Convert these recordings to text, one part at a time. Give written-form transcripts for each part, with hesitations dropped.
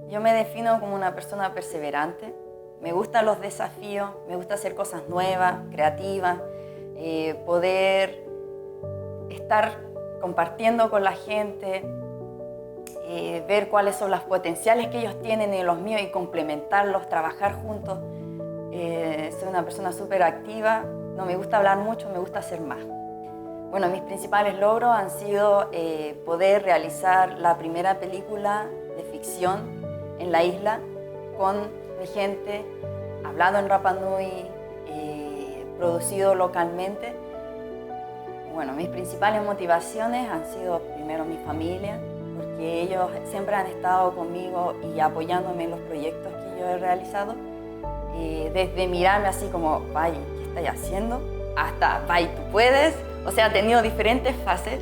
Yo me defino como una persona perseverante. Me gustan los desafíos, me gusta hacer cosas nuevas, creativas, poder estar compartiendo con la gente, ver cuáles son los potenciales que ellos tienen y los míos y complementarlos, trabajar juntos. Soy una persona súper activa, no me gusta hablar mucho, me gusta hacer más. Bueno, mis principales logros han sido poder realizar la primera película de ficción en la isla con mi gente, hablado en Rapa Nui, producido localmente. Bueno, mis principales motivaciones han sido primero mi familia, porque ellos siempre han estado conmigo y apoyándome en los proyectos que yo he realizado. Desde mirarme así como, vaya, ¿qué estás haciendo? Hasta, vaya, tú puedes. O sea, he tenido diferentes fases.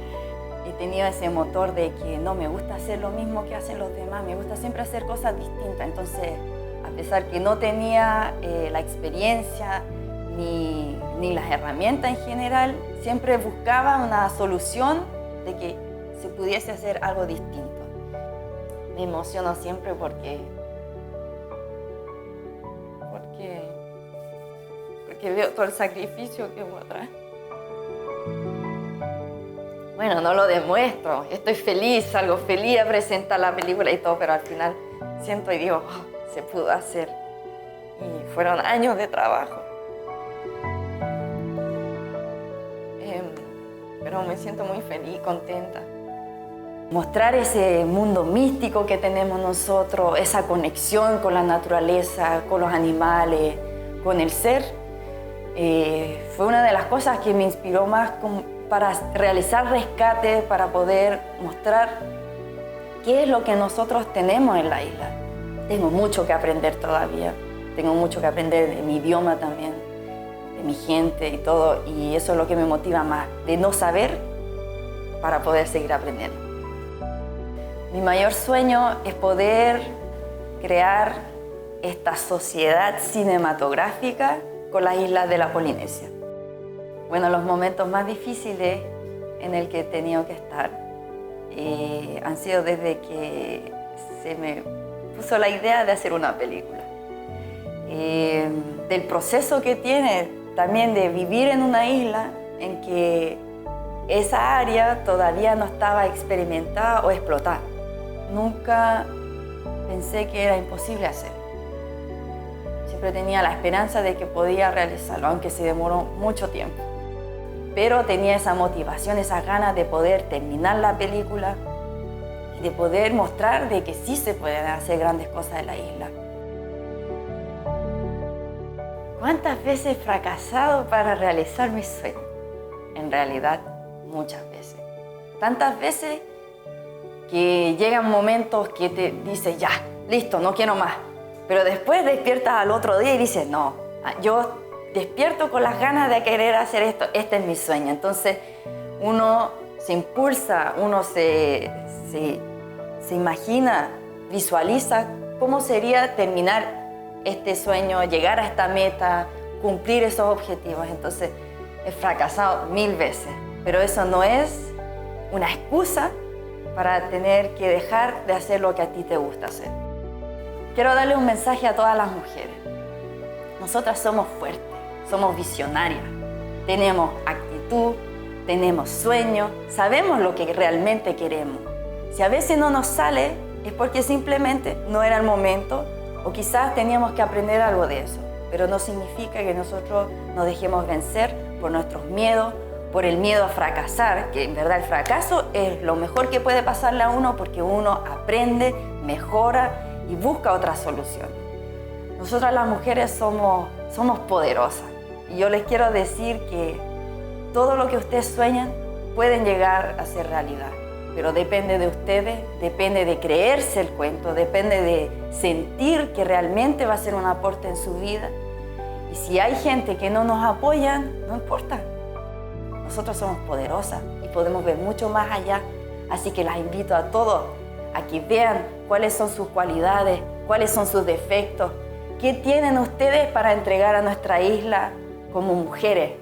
He tenido ese motor de que no me gusta hacer lo mismo que hacen los demás, me gusta siempre hacer cosas distintas. Entonces, a pesar que no tenía la experiencia ni las herramientas en general, siempre buscaba una solución de que se pudiese hacer algo distinto. Me emociono siempre porque veo todo el sacrificio que hubo atrás. Bueno, no lo demuestro, estoy feliz, salgo feliz a presentar la película y todo, pero al final siento y digo, oh, se pudo hacer. Y fueron años de trabajo. Pero me siento muy feliz, contenta. Mostrar ese mundo místico que tenemos nosotros, esa conexión con la naturaleza, con los animales, con el ser, fue una de las cosas que me inspiró más para realizar rescates, para poder mostrar qué es lo que nosotros tenemos en la isla. Tengo mucho que aprender todavía, tengo mucho que aprender de mi idioma también, de mi gente y todo, y eso es lo que me motiva más, de no saber para poder seguir aprendiendo. Mi mayor sueño es poder crear esta sociedad cinematográfica con las islas de la Polinesia. Bueno, los momentos más difíciles en el que he tenido que estar han sido desde que se me puso la idea de hacer una película. Del proceso que tiene también de vivir en una isla en que esa área todavía no estaba experimentada o explotada. Nunca pensé que era imposible hacerlo. Siempre tenía la esperanza de que podía realizarlo, aunque se demoró mucho tiempo. Pero tenía esa motivación, esas ganas de poder terminar la película y de poder mostrar de que sí se pueden hacer grandes cosas en la isla. ¿Cuántas veces he fracasado para realizar mis sueños? En realidad, muchas veces. Tantas veces que llegan momentos que te dices, ya, listo, no quiero más. Pero después despiertas al otro día y dices, no, yo despierto con las ganas de querer hacer esto, este es mi sueño. Entonces uno se impulsa, uno se imagina, visualiza cómo sería terminar este sueño, llegar a esta meta, cumplir esos objetivos. Entonces he fracasado 1000 veces, pero eso no es una excusa para tener que dejar de hacer lo que a ti te gusta hacer. Quiero darle un mensaje a todas las mujeres. Nosotras somos fuertes, somos visionarias, tenemos actitud, tenemos sueños, sabemos lo que realmente queremos. Si a veces no nos sale, es porque simplemente no era el momento o quizás teníamos que aprender algo de eso. Pero no significa que nosotros nos dejemos vencer por nuestros miedos, por el miedo a fracasar, que en verdad el fracaso es lo mejor que puede pasarle a uno porque uno aprende, mejora y busca otras soluciones. Nosotras las mujeres somos poderosas y yo les quiero decir que todo lo que ustedes sueñan pueden llegar a ser realidad, pero depende de ustedes, depende de creerse el cuento, depende de sentir que realmente va a ser un aporte en su vida. Y si hay gente que no nos apoya, no importa. Nosotros somos poderosas y podemos ver mucho más allá, así que las invito a todos a que vean cuáles son sus cualidades, cuáles son sus defectos, qué tienen ustedes para entregar a nuestra isla como mujeres,